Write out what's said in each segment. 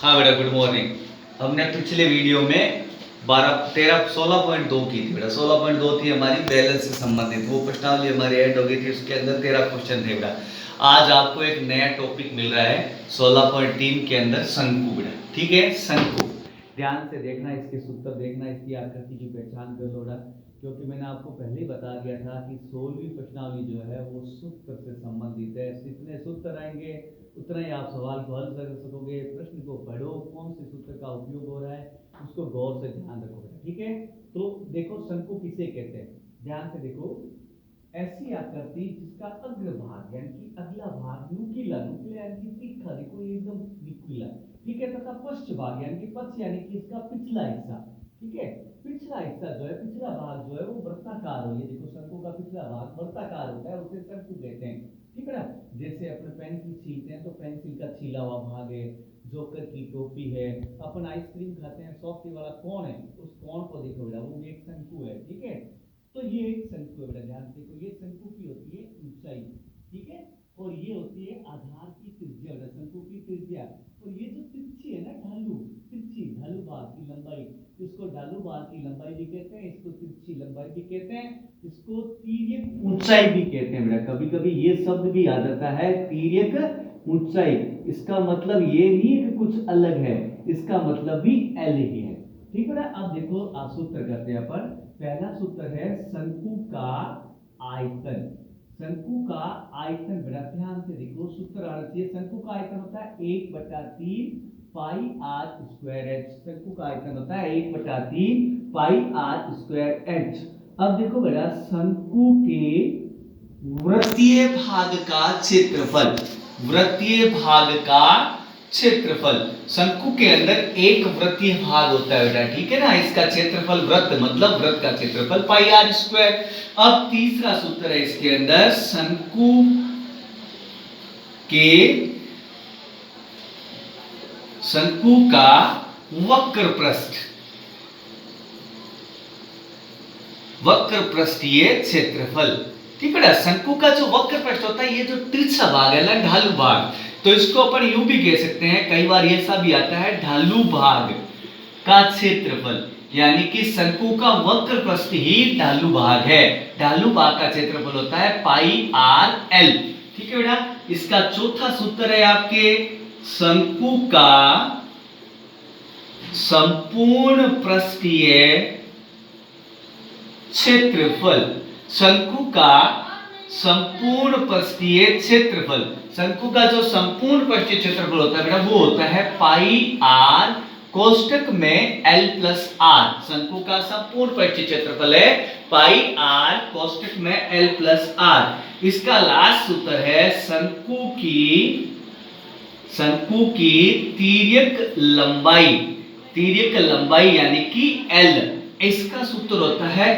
हाँ बेटा, good morning. हमने पिछले वीडियो में 16.2 की थी बेटा। 16.2 थी हमारी बैलेंस से संबंधित, वो प्रश्नावली हमारी एंड हो गई थी। उसके अंदर 13 क्वेश्चन थे बेटा। आज आपको एक नया टॉपिक मिल रहा है 16.3 के अंदर, शंकु बेटा। ठीक है, शंकु ध्यान से देखना, इसके सूत्र देखना, इसकी आकृति की पहचान कर लो बेटा। क्योंकि मैंने आपको पहले ही बता दिया था कि 16वीं प्रश्नावली जो है वो सूत्र से संबंधित है। जितने सूत्र आएंगे उतना ही आप सवाल को हल कर सकोगे। प्रश्न को पढ़ो, कौन से सूत्र का उपयोग हो रहा है उसको गौर से ध्यान रखोगे। ठीक है, तो देखो शंकु किसे कहते हैं, ध्यान से देखो। ऐसी आकृति जिसका अग्रभाग यानी कि अगला भाग नुकीला, नुकीला यानी कि तीखा, देखो ये एकदम नुकीला। ठीक है, तथा पश्च भाग यानी कि पक्ष यानी कि इसका पिछला हिस्सा। ठीक है, पिछला हिस्सा जो है, पिछला भाग जो है वो वृत्ताकार हो। ये देखो शंकु का पिछला भाग वृत्ताकार होता है, उसे शंकु कहते हैं। ठीक है ना, जैसे अपने पेंसिल छीलते हैं तो पेंसिल का छीला हुआ भाग है, जोकर की टोपी है, अपन आइसक्रीम खाते हैं सॉफ्टी वाला कौन है, उस कौन को देखो बेटा, वो एक शंकु है। ठीक है, तो ये एक शंकु है बेटा, ध्यान से देखो। ये शंकु की होती है ऊंचाई, ठीक है, और ये होती है आधार की त्रिज्या बेटा, शंकु की त्रिज्या। और ये जो तिरछी है ना, ढालू, तिरछी ढालू भाग की लंबाई, इसको ढालू भाग की लंबाई भी कहते हैं, इसको तिरछी लंबाई भी कहते हैं, इसको तिर्यक ऊंचाई भी कहते हैं बेटा। कभी कभी ये शब्द भी आ जाता है, तिर्यक ऊंचाई। इसका मतलब ये नहीं है कि कुछ अलग है, इसका मतलब भी एल ही है। ठीक है ना, अब देखो सूत्र करते हैं अपन। पहला सूत्र है शंकु का आयतन। शंकु का आयतन बेटा ध्यान से देखो, सूत्र आना चाहिए। शंकु का आयतन होता है 1/3 पाई आर स्क्वायर एच। शंकु का आयतन होता है 1/3 पाई आर स्क्वायर एच। अब देखो बेटा, शंकु के वृत्तीय भाग का क्षेत्रफल, वृत्तीय भाग का क्षेत्रफल। शंकु के अंदर एक वृत्तीय भाग होता है बेटा, ठीक है ना, इसका क्षेत्रफल, वृत्त मतलब वृत्त का क्षेत्रफल पाई आर स्क्वायर। अब तीसरा सूत्र है इसके अंदर, शंकु के, शंकु का वक्र पृष्ठ, वक्र पृष्ठीय क्षेत्रफल। ठीक है ना, शंकु का जो वक्र पृष्ठ होता है, ये जो तिरछा भाग है ना, ढालू भाग, तो इसको अपन यूं भी कह सकते हैं, कई बार ऐसा भी आता है, ढालू भाग का क्षेत्रफल। यानी कि शंकु का वक्र पृष्ठ ही ढालू भाग है। ढालू भाग का क्षेत्रफल होता है पाई आर एल। ठीक है बेटा, इसका चौथा सूत्र है आपके, शंकु का संपूर्ण पृष्ठीय क्षेत्रफल। शंकु का संपूर्ण पृष्ठीय क्षेत्रफल, शंकु का जो संपूर्ण पृष्ठीय क्षेत्रफल होता है बेटा, वो होता है पाई आर कोष्टक में एल प्लस आर। शंकु का संपूर्ण पृष्ठीय क्षेत्रफल है पाई आर कोष्टक में एल प्लस आर। इसका लास्ट सूत्र है शंकु की तिर्यक लंबाई, तिर्यक लंबाई यानी कि एल। इसका सूत्र होता है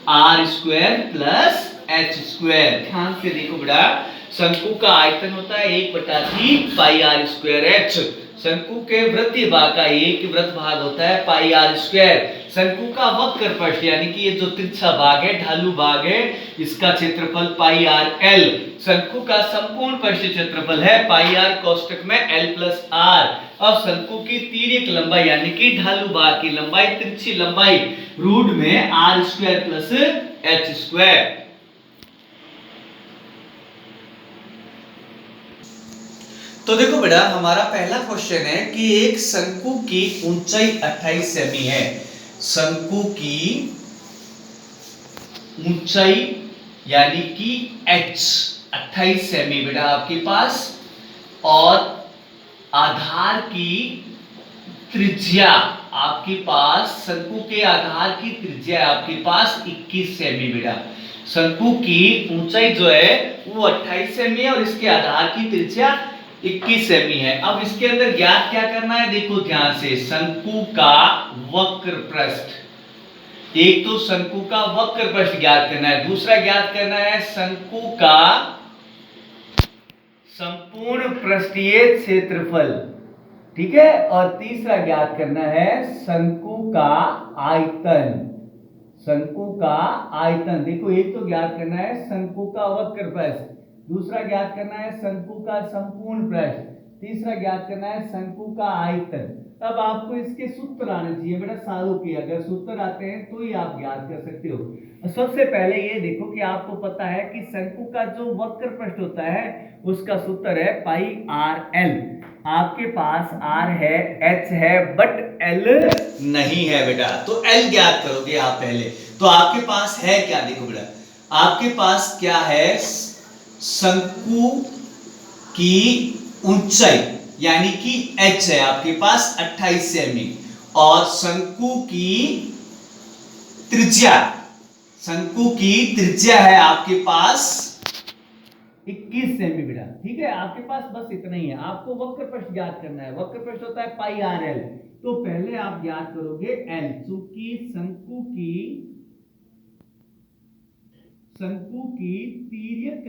√r² प्लस h²। ध्यान से देखो बेटा, शंकु का आयतन होता है 1/3 पाई आर स्क्वायर एच। शंकु के वृत्तीय भाग का एक वृत्त भाग होता है पाई आर स्क्वायर। शंकु का वक्र पृष्ठ यानी कि ये जो तिरछा भाग है, ढालू भाग है, इसका क्षेत्रफल पाई आर एल। शंकु का संपूर्ण पृष्ठीय क्षेत्रफल है पाई आर कोष्टक में एल प्लस आर। अब शंकु की तिर्यक लंबाई यानी कि ढालू भाग की लंबाई, तिरछी लंबाई, रूट में r² प्लस h²। तो देखो बेटा, हमारा पहला क्वेश्चन है कि एक शंकु की ऊंचाई 28 सेमी है। शंकु की ऊंचाई यानी कि h 28 सेमी बेटा आपके पास, और आधार की त्रिज्या आपके पास, शंकु के आधार की त्रिज्या आपके पास 21 सेमी बेटा। शंकु की ऊंचाई जो है वो 28 सेमी है और इसके आधार की त्रिज्या 21 सेमी है। अब इसके अंदर ज्ञात क्या करना है, देखो ध्यान से, शंकु का वक्र पृष्ठ। एक तो शंकु का वक्र पृष्ठ ज्ञात करना है, दूसरा ज्ञात करना है शंकु का संपूर्ण पृष्ठीय क्षेत्रफल। ठीक है, और तीसरा ज्ञात करना है शंकु का आयतन। शंकु का आयतन, देखो एक तो ज्ञात करना है शंकु का वक्र पृष्ठ, दूसरा ज्ञात करना है शंकु का संपूर्ण पृष्ठ, तीसरा ज्ञात करना है शंकु का आयतन। अब आपको इसके सूत्र आने चाहिए बेटा सारों के, अगर सूत्र आते हैं तो ही आप ज्ञात कर सकते हो। सबसे पहले ये देखो कि आपको पता है कि शंकु का जो वक्र पृष्ठ होता है उसका सूत्र है पाई आर एल। आपके पास आर है, एच है, बट एल नहीं है बेटा, तो एल ज्ञात करोगे आप पहले। तो आपके पास है क्या, देखो बेटा आपके पास क्या है, शंकु की ऊंचाई यानी कि h है आपके पास 28 सेमी, और शंकु की त्रिज्या, शंकु की त्रिज्या है आपके पास 21 सेमी बेटा। ठीक है, आपके पास बस इतना ही है। आपको वक्र पृष्ठ ज्ञात करना है, वक्र पृष्ठ होता है पाई आर एल। तो पहले आप ज्ञात करोगे एल, चूंकि शंकु की तिर्यक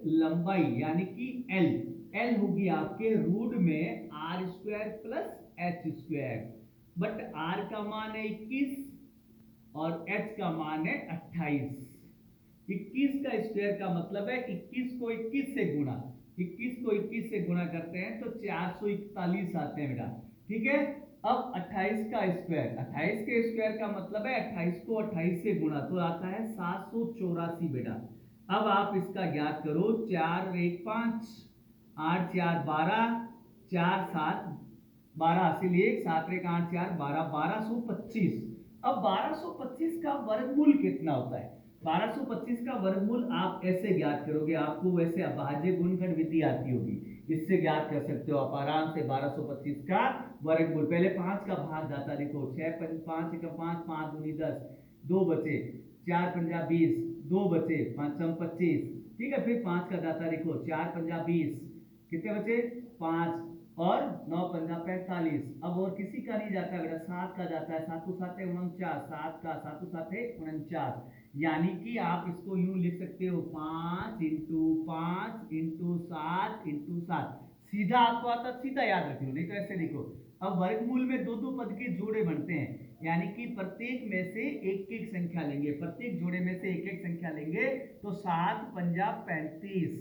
लंबाई यानी कि एल होगी आपके रूट में R square plus H square, but R का मान है 21 और एच का मान है 28। 21 का स्क्वायर का मतलब है 21 को 21 से गुणा, 21 को 21 से गुणा करते हैं तो 441 आते हैं बेटा। ठीक है, अब 28 का स्क्वायर, 28 के स्क्वायर का मतलब है 28 को 28 से गुणा तो आता है 784 बेटा। अब आप इसका ज्ञात करो, 4 1 5 8 4 12 4 7 12 इसीलिए 7 1 8 4 12 1225। अब 1225 का वर्गमूल कितना होता है? 1225 का वर्गमूल आप ऐसे ज्ञात करोगे, आपको वैसे अभाज्य गुणनखंड विधि आती होगी, इससे ज्ञात कर सकते हो आप आराम से 1225 का वर्गमूल। पहले 5 का भाग जाता, देखो 6 5 1 5 5 दूनी 10, 2 बचे, 4 पंजा 20, 2 बचे, 5 25। ठीक है, फिर 5 का जाता देखो 4 पंजा 20, कितने बचे 5, और 9 पंजा 45। अब और किसी का नहीं जाता बेटा, 7 का जाता है, 7 7 49, 7 का 7 7 49, यानी कि आप इसको यूं लिख सकते हो 5 × 5 × 7 × 7। सीधा आपको आता सीधा याद रख लो, नहीं तो ऐसे लिखो। अब वर्गमूल में दो दो पद के जोड़े बनते हैं, यानी कि प्रत्येक में से एक एक संख्या लेंगे, प्रत्येक जोड़े में से एक एक संख्या लेंगे तो 7 पंजा 35,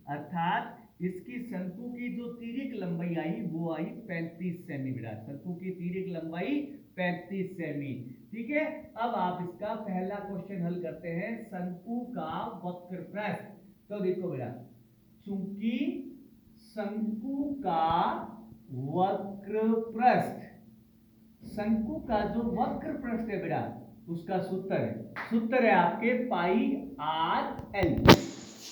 अर्थात इसकी शंकु की जो तिर्यक लंबाई आई वो आई 35 सेमी बेटा। शंकु की तिर्यक लंबाई 35 सेमी। ठीक है, अब आप इसका पहला क्वेश्चन हल करते हैं, शंकु का वक्र पृष्ठ। तो देखो बेटा, चूंकि शंकु का वक्र पृष्ठ, शंकु का जो वक्र पृष्ठ है बेटा उसका सूत्र है आपके पाई आर एल।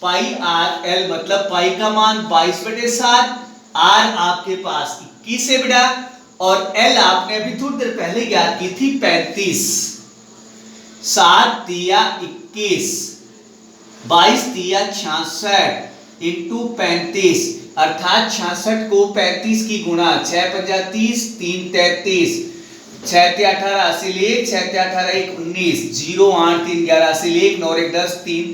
पाई आर एल मतलब पाई का मान 22/7, आर आपके पास 21 है बेटा, और एल आपने अभी थोड़ी देर पहले ज्ञात की थी 35। 7 तिया 21, 22 तिया 66 इंटू 35, अर्थात 66 को 35 की गुणा, 6 पंजा 30, 3 33, 6 ते 18 अस्सी लेख, 6 ते 18 1 19, 0 8 3 11 अस्सी लेख, 9 1 10 3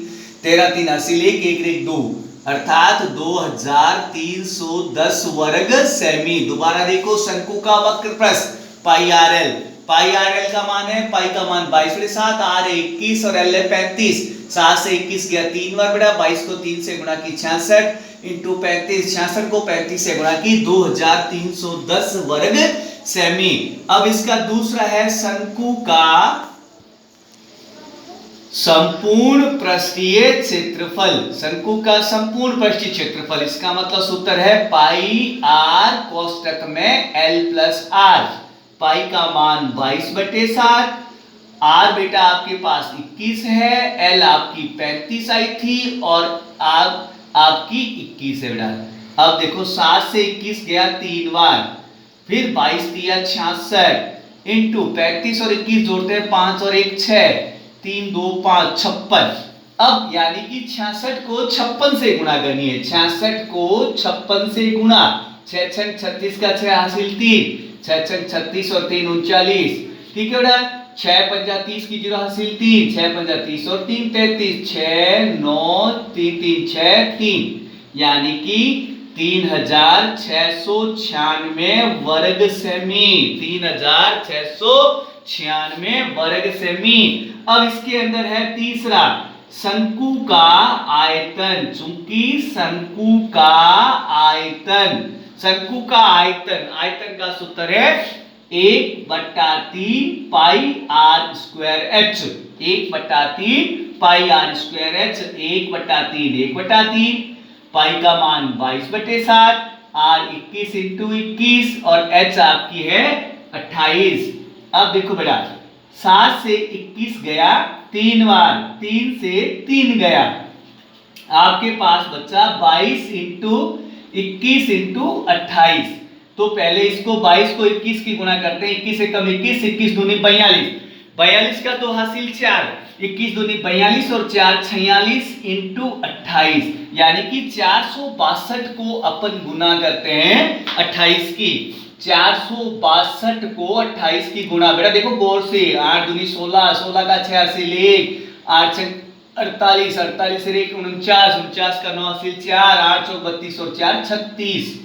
13 3 अस्सी लेख, 1 1 2, अर्थात 2310 वर्ग सेमी। दोबारा देखो, शंकु का वक्र पृष्ठ पाई आर एल, पाई आर एल का मान है, पाई का मान 22/7, आर 21 और एल है 35। 7 से 21 गया 3 बार बेटा, 22 को 3 से गुणा की 66 इंटू 35, 66 को 35 से गुणा की 2310 वर्ग सेमी। अब इसका दूसरा है शंकु का संपूर्ण पृष्ठीय क्षेत्रफल। शंकु का संपूर्ण पृष्ठीय क्षेत्रफल, इसका मतलब सूत्र है पाई आर कोष्टक में एल प्लस आर। पाई का मान 22/7, आर बेटा आपके पास 21 है, एल आपकी 35 आई थी और आर आपकी 21 है बेटा। अब देखो 7 से 21 गया 3 बार, फिर 22 तिया 66 इंटू 35 और 21 जोड़ते हैं 5 और 1 6, 3 2 5 56। अब यानी कि 66 को 56 से गुणा करनी है, 66 को 56 से गुणा, 6 6 36 का 6 हासिल 3, 6 6 36 और 3 39। ठीक है बेटा, 6 पंजा 30 की 0 हासिल 3, 6 पंजा 30 और 3 33, 6 9 3 3 6 3, यानी कि 3696 वर्ग सेमी, 3696 वर्ग सेमी। अब इसके अंदर है तीसरा, शंकु का आयतन, चूंकि शंकु का आयतन, आयतन का सूत्र है 1/3 pi r square h, 1/3 pi r square h, 1/3 pi का मान 22/7, आर 21 इंटू 21 और एच आपकी है 28। अब देखो बेटा 7 से 21 गया 3 बार, 3 से 3 गया, आपके पास बच्चा 22 इंटू 21 इंटू 28। तो पहले इसको 22 को 21 की गुणा करते हैं, 21 एकम 21, 21 दूनी 42, 42 का 2 हासिल 4, 21 दूनी 42 और 4 46 इंटू 28, यानी कि 462 को अपन गुना करते हैं 28 की, 462 को 28 की गुणा, बेटा देखो गौर से, 8 दूनी 16, 16 का 6 हासिल 1, 8 48, 48 से 1 49, 49 का 9 हासिल 4, 8 चौक 32 और 4 36,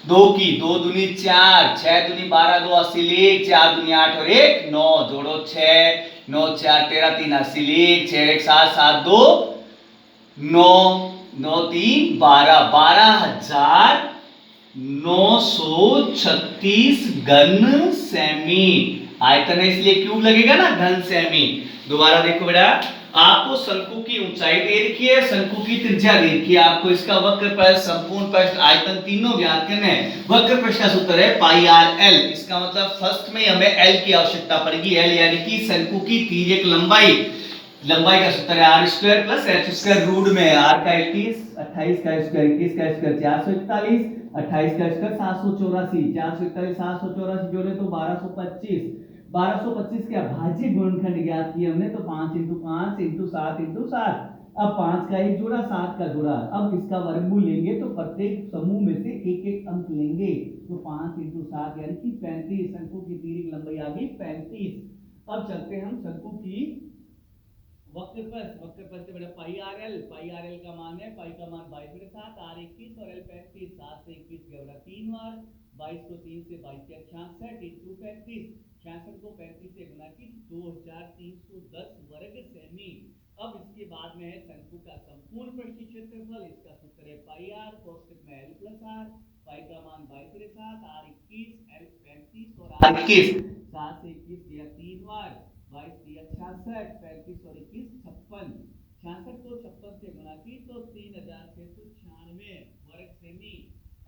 2 की 2 दूनी 4, 6 दूनी 12, 2 हासिल 1, 4 दूनी 8 और 1 9, जोड़ो 6, 9 4 13, 3 हासिल 1, 6 1 7, 7 2 9, 9 3 12, 12,936 घन सेमी आयतन है, इसलिए क्यूब लगेगा ना, घन सेमी। दोबारा देखो बेटा, आपको शंकु की ऊंचाई दे रखी है, शंकु की त्रिज्या दे रखी है, आपको इसका वक्र प्रस्थ, संपूर्ण प्रस्थ, आयतन तीनों ज्ञात करने हैं। वक्र प्रस्थ का सूत्र है पाई आर एल, इसका मतलब फर्स्ट में हमें एल की आवश्यकता पड़ेगी, एल यानी कि शंकु की तिर्यक लंबाई, लंबाई का सूत्र है R square plus H square, root में आर का 21, 28 का स्क्वायर, 21 का स्क्वायर 441, 28 का स्क्वायर 784, 441 784 जोड़े तो 1225, 1225 क्या भाज्य गुणनखंड ज्ञात किए हमने, तो 5 इंटू 5 इंटू 7 इंटू 7, अब 5 का एक जोड़ा 7 का जोड़ा, अब इसका वर्गमूल लेंगे तो प्रत्येक समूह में से एक एक अंक लेंगे, तो 5 इंटू 7 यानी कि 35, शंकु की तिर्यक लंबाई आ गई 35। अब चलते हैं हम शंकु की वक्र प्रस्थ बेटा पाई आर एल का मान है, पाई का मान 22/7, आर 21 और एल 35, 7 से 21 गया बेटा 3 बार, 22 को 3 से 22 के 66 इंटू 35, 66 को 35 से गुणा की 2310 वर्ग सेमी। अब इसके बाद में है शंकु का संपूर्ण पृष्ठीय क्षेत्रफल, इसका सूत्र है पाई आर कोष्टक में एल प्लस आर, पाई का मान 22/7, आर 21, एल 35 और आर 21, 7 से 21 गया 3 बार, 22 दिया 66, 35 और 21 56, 66 को 56 से गुणा की तो 3696 वर्ग सेमी।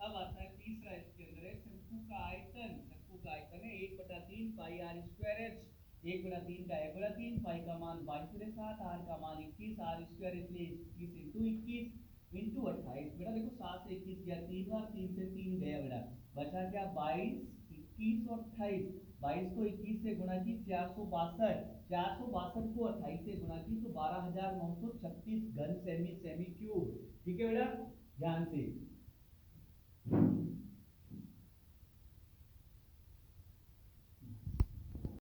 अब आता है तीसरा, इसके अंदर है शंकु का आयतन, शंकु का आयतन है 1/3 पाई आर स्क्वायर एच, 1/3 का 1/3, पाई का मान 22/7, आर का मान 21, आर स्क्वायर इसलिए 21 इंटू 21 इंटू 28, बेटा देखो 7 से 21 गया 3 बार, 3 से 3 गया बेटा, बचा क्या 22 21 और 28, 22 को 21 से गुणा की 462, 462 को 28 से गुणा की तो 12,936 घन सेमी, सेमी क्यूब। ठीक है बेटा, ध्यान से